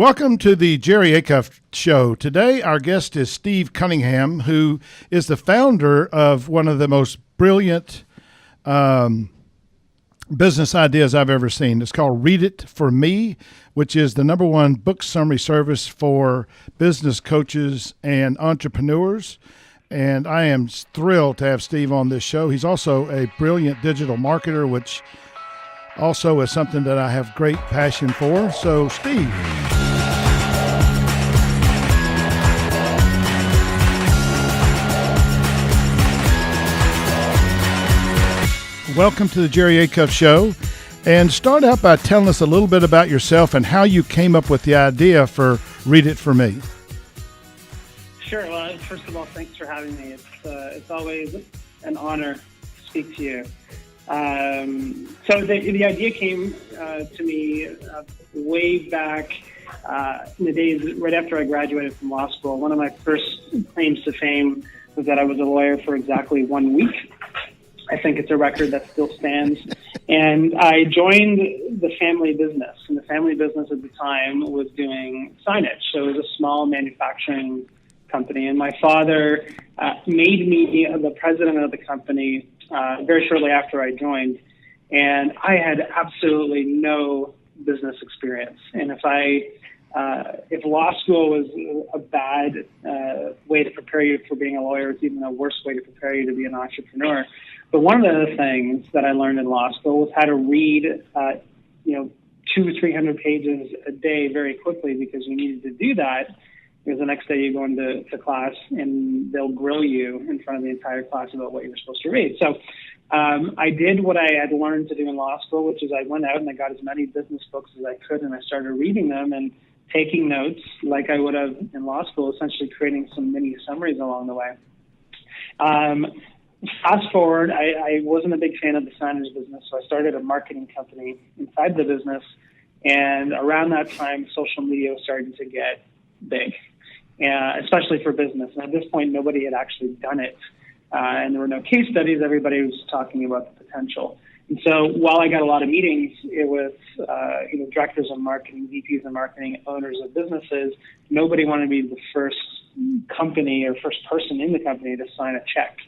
Welcome to the Jerry Acuff Show. Today, our guest is Steve Cunningham, who is the founder of one of the most brilliant business ideas I've ever seen. It's called Read It For Me, which is the number one book summary service for business coaches and entrepreneurs. And I am thrilled to have Steve on this show. He's also a brilliant digital marketer, which also is something that I have great passion for. So, Steve. Welcome to the Jerry Acuff Show. And start out by telling us a little bit about yourself and how you came up with the idea for Read It For Me. Sure. Well, first of all, thanks for having me. It's always an honor to speak to you. So the idea came to me way back in the days right after I graduated from law school. One of my first claims to fame was that I was a lawyer for exactly 1 week. I think it's a record that still stands. And I joined the family business. And the family business at the time was doing signage. So it was a small manufacturing company. And my father made me the president of the company very shortly after I joined. And I had absolutely no business experience. And if law school was a bad way to prepare you for being a lawyer, it's even a worse way to prepare you to be an entrepreneur. But one of the things that I learned in law school was how to read, 200 or 300 pages a day very quickly, because you needed to do that. Because the next day you go into class and they'll grill you in front of the entire class about what you were supposed to read. So I did what I had learned to do in law school, which is I went out and I got as many business books as I could, and I started reading them and taking notes like I would have in law school, essentially creating some mini summaries along the way. Fast forward, I wasn't a big fan of the signage business, so I started a marketing company inside the business. And around that time, social media was starting to get big, especially for business. And at this point, nobody had actually done it. And there were no case studies. Everybody was talking about the potential. And so while I got a lot of meetings with directors of marketing, VPs of marketing, owners of businesses, nobody wanted to be the first company or first person in the company to sign a check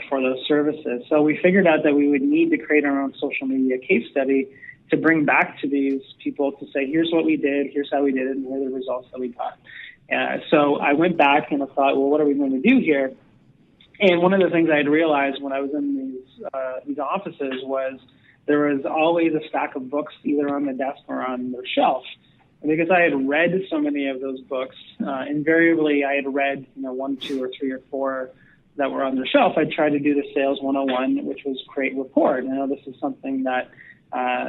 for those services. So we figured out that we would need to create our own social media case study to bring back to these people to say, here's what we did, here's how we did it, and here are the results that we got. So I went back and I thought, well, what are we going to do here? And one of the things I had realized when I was in these offices was there was always a stack of books either on the desk or on their shelf. And because I had read so many of those books, invariably I had read 1, 2, or 3 or 4 that were on their shelf. I tried to do the sales 101, which was create rapport. And I know this is something that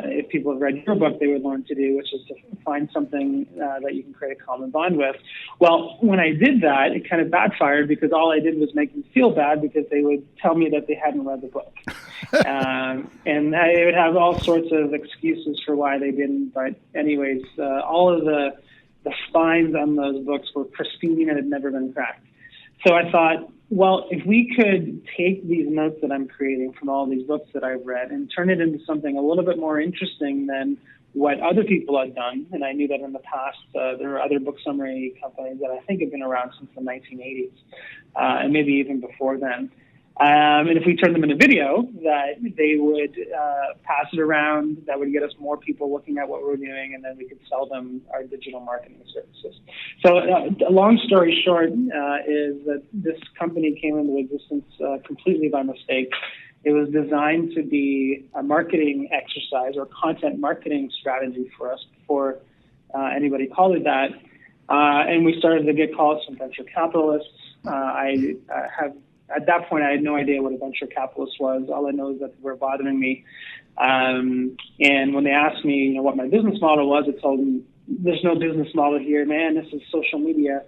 if people have read your book, they would learn to do, which is to find something that you can create a common bond with. Well, when I did that, it kind of backfired because all I did was make them feel bad because they would tell me that they hadn't read the book. And they would have all sorts of excuses for why they didn't. But anyways, all of the spines on those books were pristine and had never been cracked. So I thought, well, if we could take these notes that I'm creating from all these books that I've read and turn it into something a little bit more interesting than what other people had done, and I knew that in the past there are other book summary companies that I think have been around since the 1980s, and maybe even before then. And if we turned them into video, that they would pass it around, that would get us more people looking at what we're doing, and then we could sell them our digital marketing services. So a long story short is that this company came into existence completely by mistake. It was designed to be a marketing exercise or content marketing strategy for us before anybody called it that. And we started to get calls from venture capitalists. At that point, I had no idea what a venture capitalist was. All I know is that they were bothering me. And when they asked me, what my business model was, I told them, there's no business model here, man. This is social media,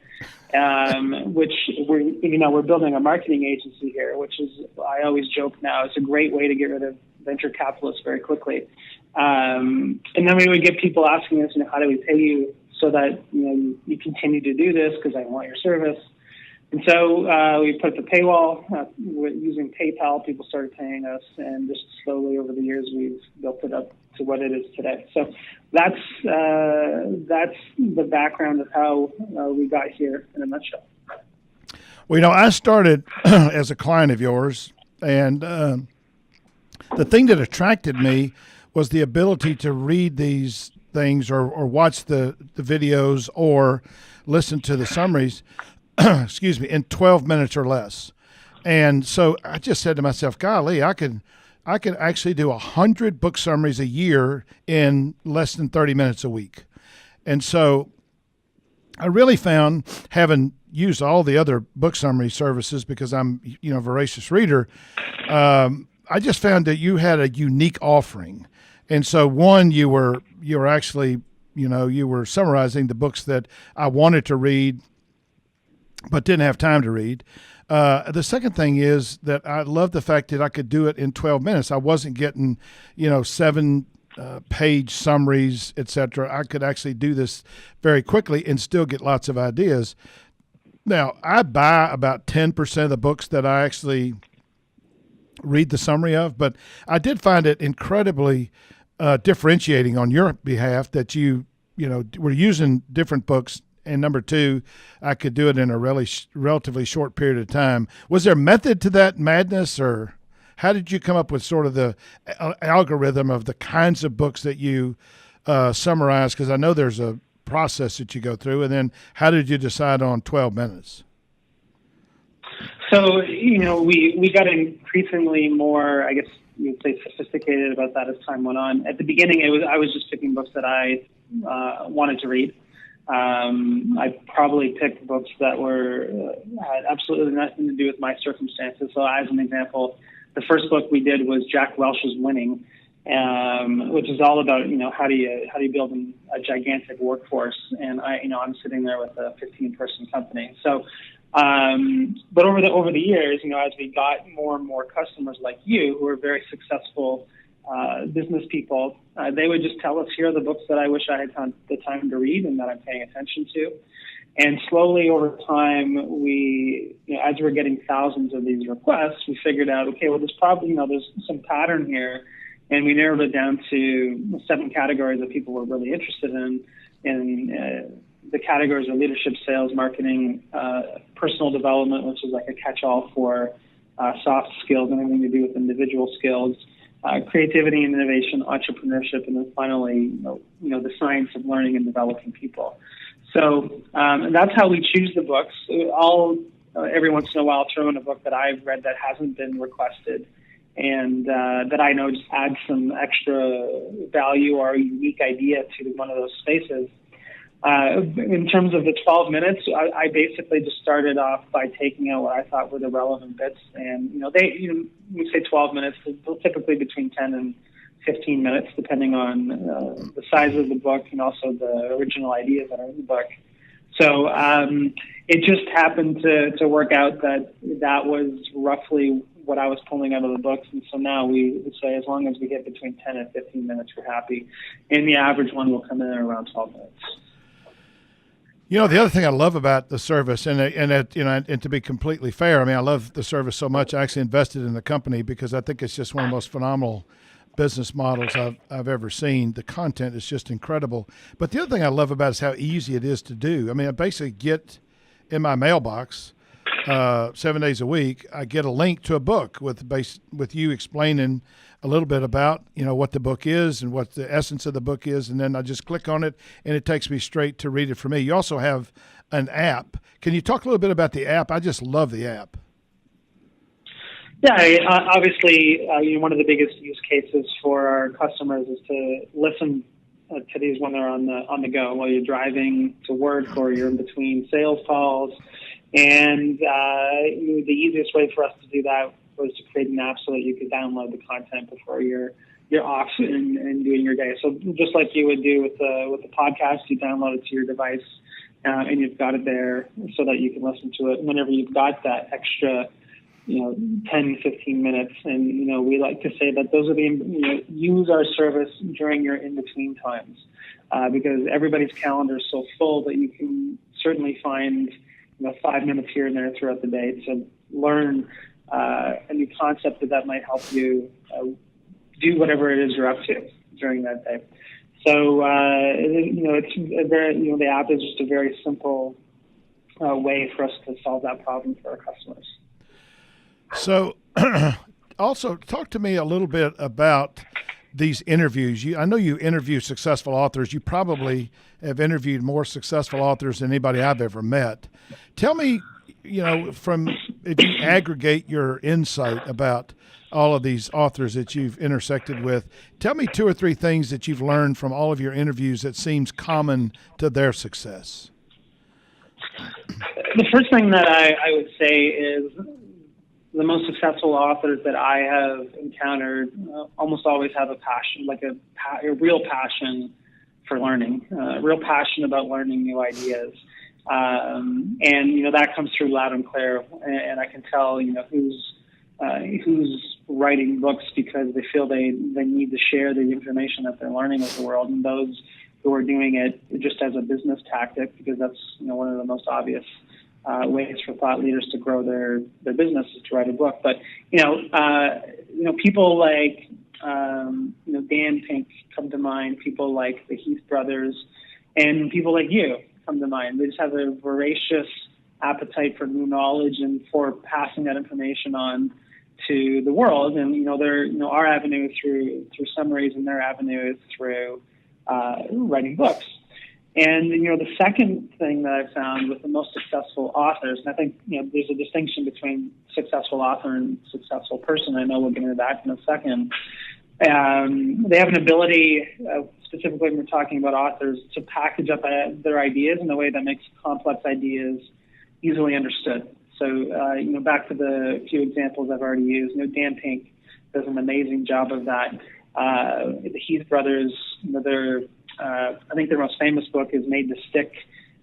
which we're building a marketing agency here, which is, I always joke now, it's a great way to get rid of venture capitalists very quickly. And then we would get people asking us, how do we pay you so that, you continue to do this because I want your service. And so we put the paywall. Using PayPal, people started paying us, and just slowly over the years, we've built it up to what it is today. So that's the background of how we got here in a nutshell. Well, I started as a client of yours, and the thing that attracted me was the ability to read these things or watch the videos or listen to the summaries, excuse me, in 12 minutes or less. And so I just said to myself, golly, I could actually do 100 book summaries a year in less than 30 minutes a week. And so I really found, having used all the other book summary services because I'm, a voracious reader, I just found that you had a unique offering. And so one, you were actually, you were summarizing the books that I wanted to read but didn't have time to read. The second thing is that I love the fact that I could do it in 12 minutes. I wasn't getting, 7 page summaries, etc. I could actually do this very quickly and still get lots of ideas. Now, I buy about 10% of the books that I actually read the summary of, but I did find it incredibly differentiating on your behalf that you were using different books. And number two, I could do it in a relatively short period of time. Was there a method to that madness, or how did you come up with sort of the algorithm of the kinds of books that you summarize? Because I know there's a process that you go through. And then how did you decide on 12 minutes? So, we got increasingly more, I guess you'd say, sophisticated about that as time went on. At the beginning, I was just picking books that I wanted to read. I probably picked books that had absolutely nothing to do with my circumstances. So, as an example, the first book we did was Jack Welch's Winning, which is all about how do you build a gigantic workforce. And I'm sitting there with a 15-person company. So, but over the years, as we got more and more customers like you who are very successful business people, they would just tell us, here are the books that I wish I had the time to read and that I'm paying attention to. And slowly over time, as we're getting thousands of these requests, we figured out, okay, well, there's probably, there's some pattern here. And we narrowed it down to 7 categories that people were really interested in. The categories are leadership, sales, marketing, personal development, which is like a catch-all for soft skills, anything to do with individual skills, creativity and innovation, entrepreneurship, and then finally, the science of learning and developing people. So that's how we choose the books. Every once in a while, I'll throw in a book that I've read that hasn't been requested, and that I know just adds some extra value or a unique idea to one of those spaces. In terms of the 12 minutes, I basically just started off by taking out what I thought were the relevant bits. And, we say 12 minutes, typically between 10 and 15 minutes, depending on the size of the book and also the original ideas that are in the book. So it just happened to work out that was roughly what I was pulling out of the books. And so now we would say as long as we get between 10 and 15 minutes, we're happy. And the average one will come in at around 12 minutes. The other thing I love about the service, and to be completely fair, I love the service so much. I actually invested in the company because I think it's just one of the most phenomenal business models I've ever seen. The content is just incredible. But the other thing I love about it is how easy it is to do. I basically get in my mailbox 7 days a week. I get a link to a book with you explaining a little bit about what the book is and what the essence of the book is, and then I just click on it and it takes me straight to read it for me. You also have an app. Can you talk a little bit about the app? I just love the app. Yeah, obviously, one of the biggest use cases for our customers is to listen to these when they're on the go, while you're driving to work or you're in between sales calls. And the easiest way for us to do that was to create an app so that you could download the content before you're off and doing your day. So just like you would do with the podcast, you download it to your device and you've got it there so that you can listen to it whenever you've got that extra 10, 15 minutes. And, we like to say that those are use our service during your in-between times because everybody's calendar is so full that you can certainly find 5 minutes here and there throughout the day to learn a new concept that might help you do whatever it is you're up to. during that day. So, it's a very, the app is just a very simple way for us to solve that problem for our customers. So, also talk to me a little bit about these interviews. I know you interview successful authors. You probably have interviewed more successful authors than anybody I've ever met. Tell me, from if you aggregate your insight about all of these authors that you've intersected with, tell me 2 or 3 things that you've learned from all of your interviews that seems common to their success. The first thing that I would say is the most successful authors that I have encountered almost always have a passion, like a real passion for learning, a real passion about learning new ideas. And that comes through loud and clear. And I can tell, who's writing books because they feel they need to share the information that they're learning with the world, and those who are doing it just as a business tactic, because that's one of the most obvious ways for thought leaders to grow their business is to write a book. But people like Dan Pink come to mind. People like the Heath brothers, and people like you come to mind. They just have a voracious appetite for new knowledge and for passing that information on to the world. And our avenue through summaries, and their avenue is through writing books. And the second thing that I've found with the most successful authors, and I think there's a distinction between successful author and successful person. I know we'll get into that in a second. They have an ability, specifically when we're talking about authors, to package up their ideas in a way that makes complex ideas easily understood. So, back to the few examples I've already used, Dan Pink does an amazing job of that. The Heath brothers, I think their most famous book is Made to Stick,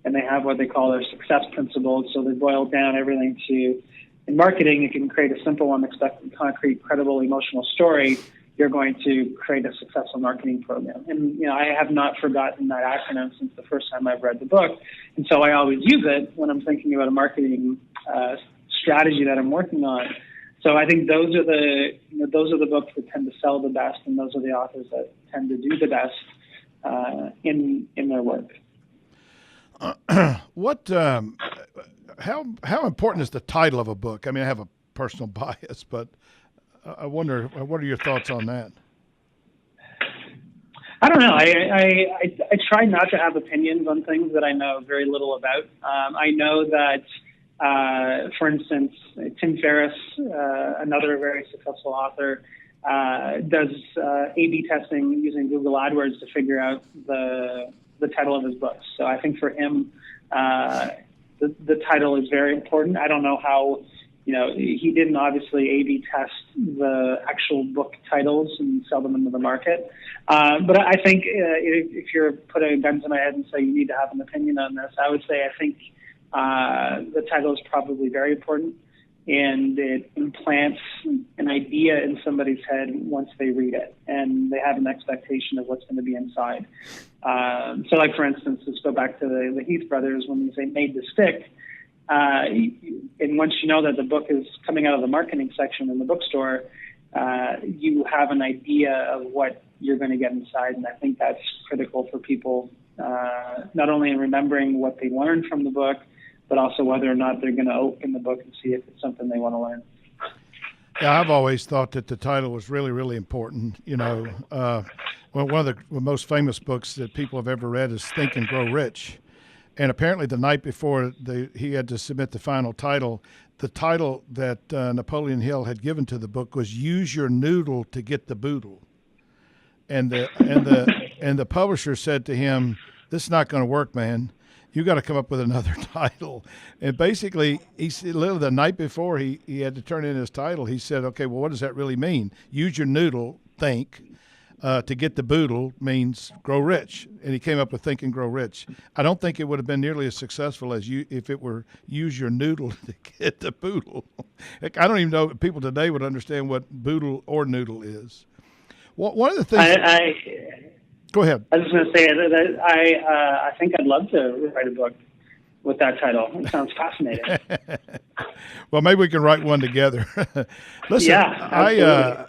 and they have what they call their success principles. So they boil down everything to, in marketing, you can create a simple, unexpected, concrete, credible, emotional story. You're going to create a successful marketing program. And, I have not forgotten that acronym since the first time I've read the book. And so I always use it when I'm thinking about a marketing strategy that I'm working on. So I think those are the books that tend to sell the best, and those are the authors that tend to do the best in their work. How important is the title of a book? I mean, I have a personal bias, but I wonder, what are your thoughts on that? I don't know. I try not to have opinions on things that I know very little about. I know that, for instance, Tim Ferriss, another very successful author, does A/B testing using Google AdWords to figure out the title of his books. So I think for him, the title is very important. I don't know how, he didn't obviously A/B test the actual book titles and sell them into the market. But I think if you're putting a gun to my head and say you need to have an opinion on this, I would say I think the title is probably very important, and it implants an idea in somebody's head once they read it, and they have an expectation of what's going to be inside. So like, for instance, let's go back to the Heath brothers. When you say Made to Stick, and once you know that the book is coming out of the marketing section in the bookstore, you have an idea of what you're going to get inside. And I think that's critical for people, not only in remembering what they learned from the book, but also whether or not they're going to open the book and see if it's something they want to learn. Yeah, I've always thought that the title was really, really important. One of the most famous books that people have ever read is Think and Grow Rich. And apparently the night before he had to submit the final title, the title that Napoleon Hill had given to the book was Use Your Noodle to Get the Boodle. And the publisher said to him, this is not going to work, man. You got to come up with another title. And basically, literally the night before he had to turn in his title, he said, okay, well, what does that really mean? Use your noodle, think. To get the boodle means grow rich. And he came up with Think and Grow Rich. I don't think it would have been nearly as successful as if it were use your noodle to get the boodle. I don't even know if people today would understand what boodle or noodle is. One of the things... Go ahead. I was just going to say that I think I'd love to write a book with that title. It sounds fascinating. Well, maybe we can write one together. Listen, yeah,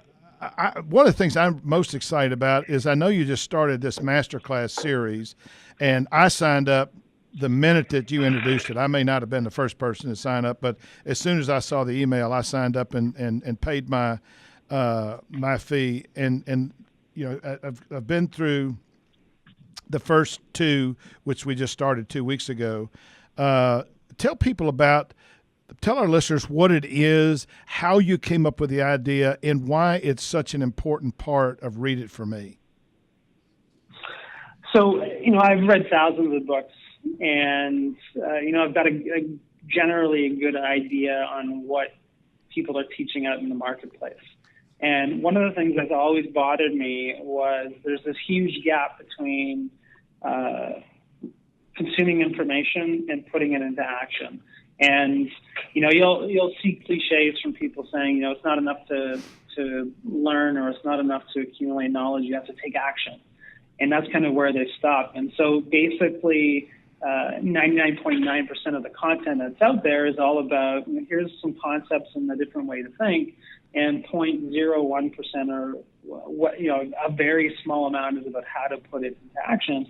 one of the things I'm most excited about is I know you just started this masterclass series, and I signed up the minute that you introduced it. I may not have been the first person to sign up, but as soon as I saw the email, I signed up and paid my my fee. And I've been through the first two, which we just started 2 weeks ago. Tell people about. Tell our listeners what it is, how you came up with the idea, and why it's such an important part of Read It For Me. So, I've read thousands of books, and, I've got a generally good idea on what people are teaching out in the marketplace. And one of the things that's always bothered me was there's this huge gap between consuming information and putting it into action. And, you'll see cliches from people saying, it's not enough to learn, or it's not enough to accumulate knowledge. You have to take action. And that's kind of where they stop. And so basically, 99.9% of the content that's out there is all about, here's some concepts and a different way to think. And 0.01% or a very small amount is about how to put it into action.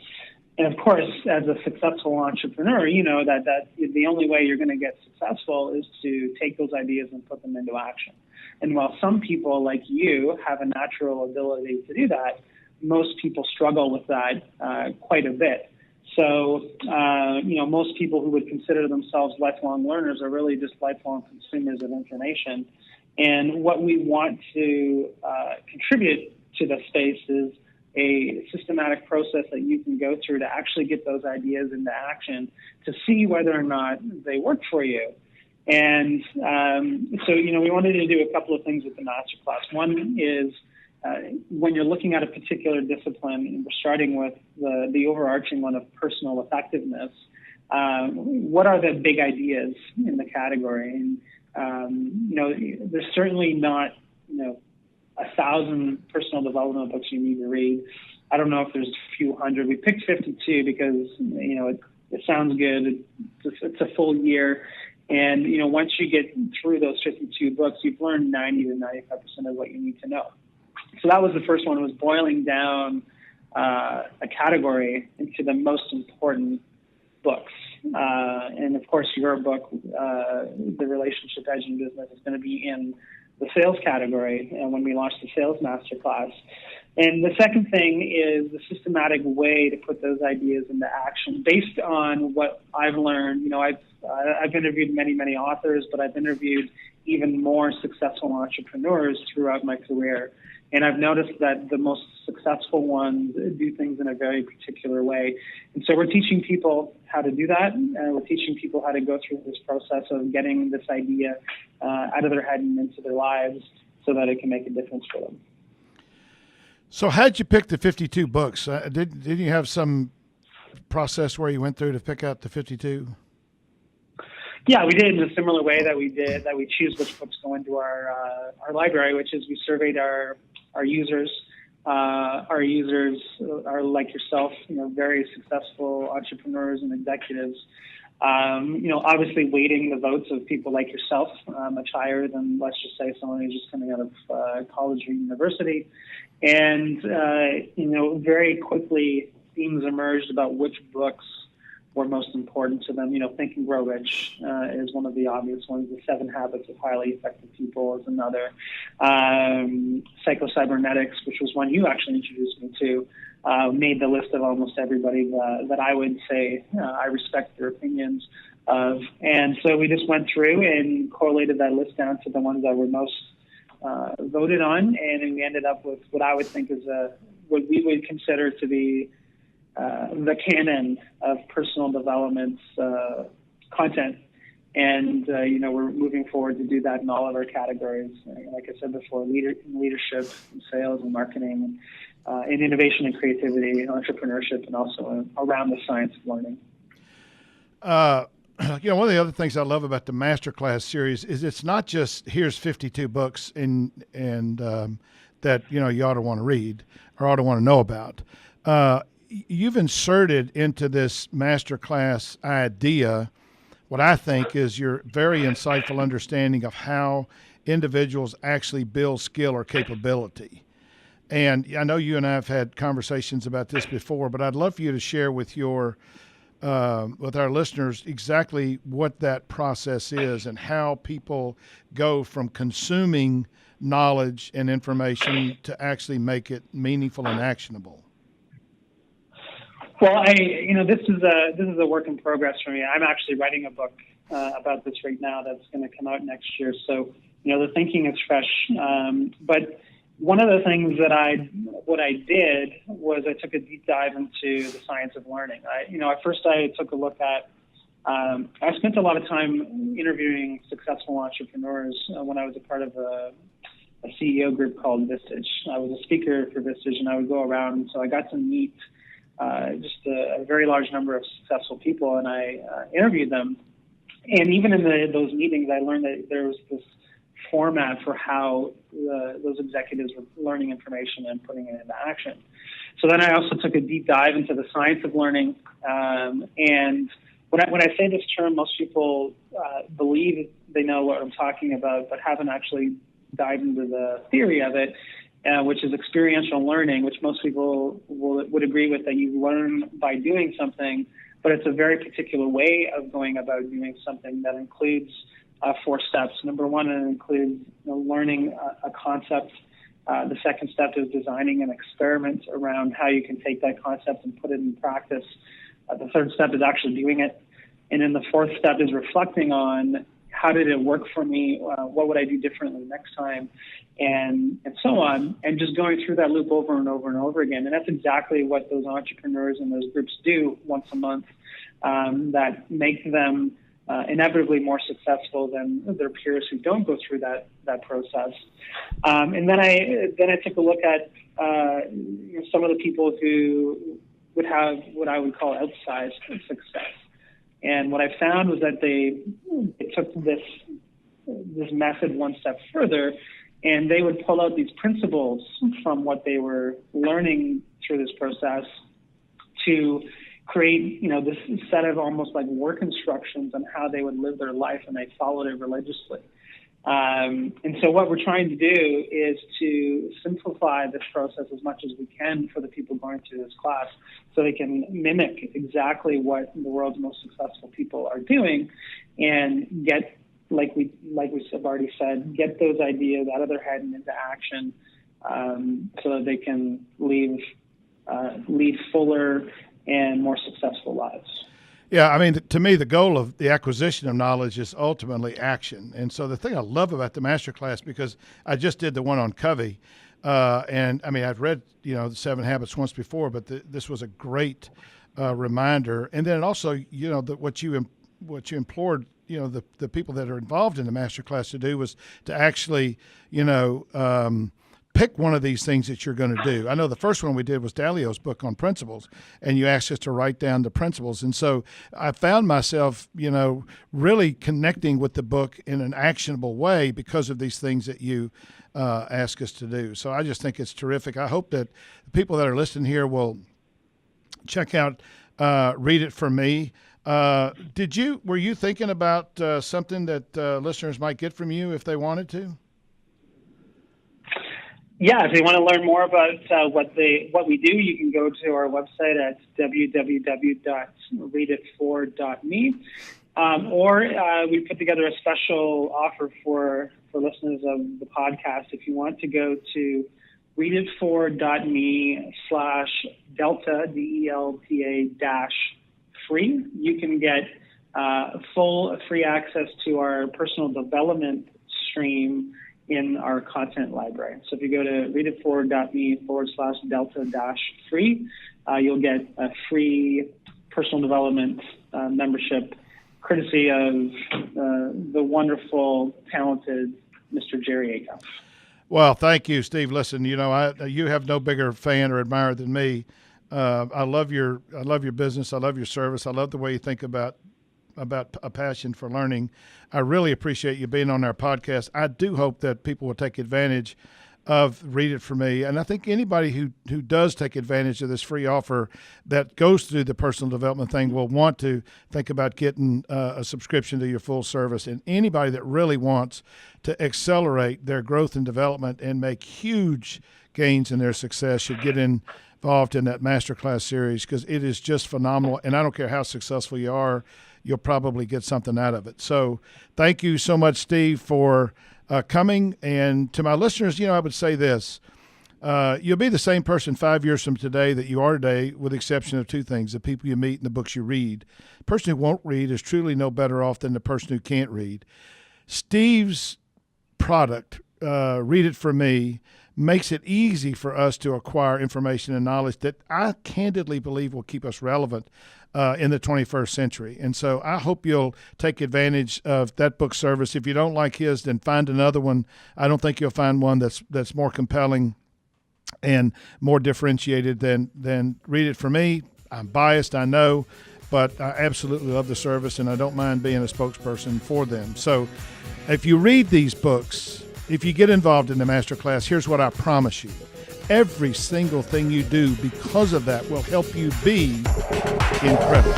And of course, as a successful entrepreneur, that the only way you're going to get successful is to take those ideas and put them into action. And while some people like you have a natural ability to do that, most people struggle with that quite a bit. So, most people who would consider themselves lifelong learners are really just lifelong consumers of information. And what we want to contribute to the space is a systematic process that you can go through to actually get those ideas into action to see whether or not they work for you. And so, we wanted to do a couple of things with the masterclass. One is when you're looking at a particular discipline, and we're starting with the overarching one of personal effectiveness, what are the big ideas in the category? And, there's certainly not, 1,000 personal development books you need to read. I don't know if there's a few hundred. We picked 52 because, it sounds good. It's a full year. And, once you get through those 52 books, you've learned 90 to 95% of what you need to know. So that was the first one, was boiling down a category into the most important books. And of course, your book, The Relationship Edge in Business, is going to be in the sales category when we launch the sales masterclass. And the second thing is the systematic way to put those ideas into action based on what I've learned. I've interviewed many, many authors, but I've interviewed even more successful entrepreneurs throughout my career. And I've noticed that the most successful ones do things in a very particular way. And so we're teaching people how to do that. And we're teaching people how to go through this process of getting this idea out of their head and into their lives so that it can make a difference for them. So how'd you pick the 52 books? Did you have some process where you went through to pick out the 52? Yeah, we did in a similar way that we choose which books go into our library, which is we surveyed our users. Our users are like yourself, very successful entrepreneurs and executives. Obviously weighting the votes of people like yourself much higher than, let's just say, someone who's just coming out of college or university. And, very quickly themes emerged about which books were most important to them. Think and Grow Rich is one of the obvious ones. The 7 Habits of Highly Effective People is another. Psycho-Cybernetics, which was one you actually introduced me to, made the list of almost everybody that I would say I respect their opinions of. And so we just went through and correlated that list down to the ones that were most voted on, and we ended up with what I would think is what we would consider to be the canon of personal development content. And, we're moving forward to do that in all of our categories. Like I said before, leadership, and sales and marketing, and innovation and creativity, and entrepreneurship, and also around the science of learning. One of the other things I love about the Masterclass series is it's not just here's 52 books and that, you ought to want to read or ought to want to know about. You've inserted into this Masterclass idea what I think is your very insightful understanding of how individuals actually build skill or capability. And I know you and I have had conversations about this before, but I'd love for you to share with with our listeners exactly what that process is and how people go from consuming knowledge and information to actually make it meaningful and actionable. Well, this is a work in progress for me. I'm actually writing a book about this right now that's going to come out next year. So, the thinking is fresh. But one of the things that I did was I took a deep dive into the science of learning. At first I took a look at, I spent a lot of time interviewing successful entrepreneurs when I was a part of a CEO group called Vistage. I was a speaker for Vistage, and I would go around, and so I got to meet just a very large number of successful people, and I interviewed them. And even in those meetings, I learned that there was this format for how those executives were learning information and putting it into action. So then I also took a deep dive into the science of learning. And when I say this term, most people believe they know what I'm talking about, but haven't actually dived into the theory of it, which is experiential learning, which most people would agree with, that you learn by doing something, but it's a very particular way of going about doing something that includes 4 steps. Number one, it includes learning a concept. The second step is designing an experiment around how you can take that concept and put it in practice. The third step is actually doing it. And then the fourth step is reflecting on how did it work for me? What would I do differently next time? And so on. And just going through that loop over and over and over again. And that's exactly what those entrepreneurs and those groups do once a month, that make them inevitably more successful than their peers who don't go through that process. And then I took a look at some of the people who would have what I would call outsized success. And what I found was that they took this method one step further, and they would pull out these principles from what they were learning through this process to create, this set of almost like work instructions on how they would live their life, and they followed it religiously. And so what we're trying to do is to simplify this process as much as we can for the people going through this class, so they can mimic exactly what the world's most successful people are doing, and get, like we have already said, get those ideas out of their head and into action, so that they can lead fuller and more successful lives. Yeah, I mean, to me, the goal of the acquisition of knowledge is ultimately action. And so the thing I love about the masterclass, because I just did the one on Covey, and I mean, I've read, the 7 Habits once before, but this was a great reminder. And then it also, what you implored, the people that are involved in the masterclass to do was to actually, pick one of these things that you're going to do. I know the first one we did was Dalio's book on principles, and you asked us to write down the principles. And so I found myself, really connecting with the book in an actionable way because of these things that you ask us to do. So I just think it's terrific. I hope that the people that are listening here will check out Read It For Me. Were you thinking about something that listeners might get from you if they wanted to? Yeah, if you want to learn more about what we do, you can go to our website at www.readit4.me, or we put together a special offer for listeners of the podcast. If you want to go to readit4.me/delta, DELTA-free, you can get full free access to our personal development stream in our content library. So if you go to readit4.me/delta-free, you'll get a free personal development membership, courtesy of the wonderful, talented Mr. Jerry Acuff. Well, thank you, Steve. Listen, you have no bigger fan or admirer than me. I love your business. I love your service. I love the way you think about a passion for learning. I really appreciate you being on our podcast. I do hope that people will take advantage of Read It For Me. And I think anybody who does take advantage of this free offer that goes through the personal development thing will want to think about getting a subscription to your full service. And anybody that really wants to accelerate their growth and development and make huge gains in their success should get involved in that masterclass series, because it is just phenomenal. And I don't care how successful you are, you'll probably get something out of it. So thank you so much, Steve, for coming. And to my listeners, I would say this. You'll be the same person 5 years from today that you are today, with the exception of two things: the people you meet and the books you read. The person who won't read is truly no better off than the person who can't read. Steve's product, Read It For Me, makes it easy for us to acquire information and knowledge that I candidly believe will keep us relevant in the 21st century. And so I hope you'll take advantage of that book service. If you don't like his, then find another one. I don't think you'll find one that's more compelling and more differentiated than Read It For Me. I'm biased, I know, but I absolutely love the service, and I don't mind being a spokesperson for them. So if you read these books, if you get involved in the masterclass, here's what I promise you. Every single thing you do because of that will help you be incredible.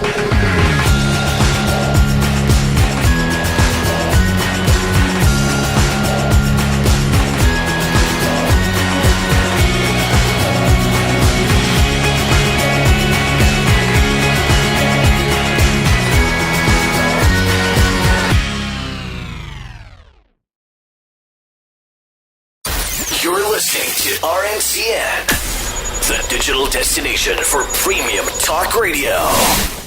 You're listening to RNCN, the digital destination for premium talk radio.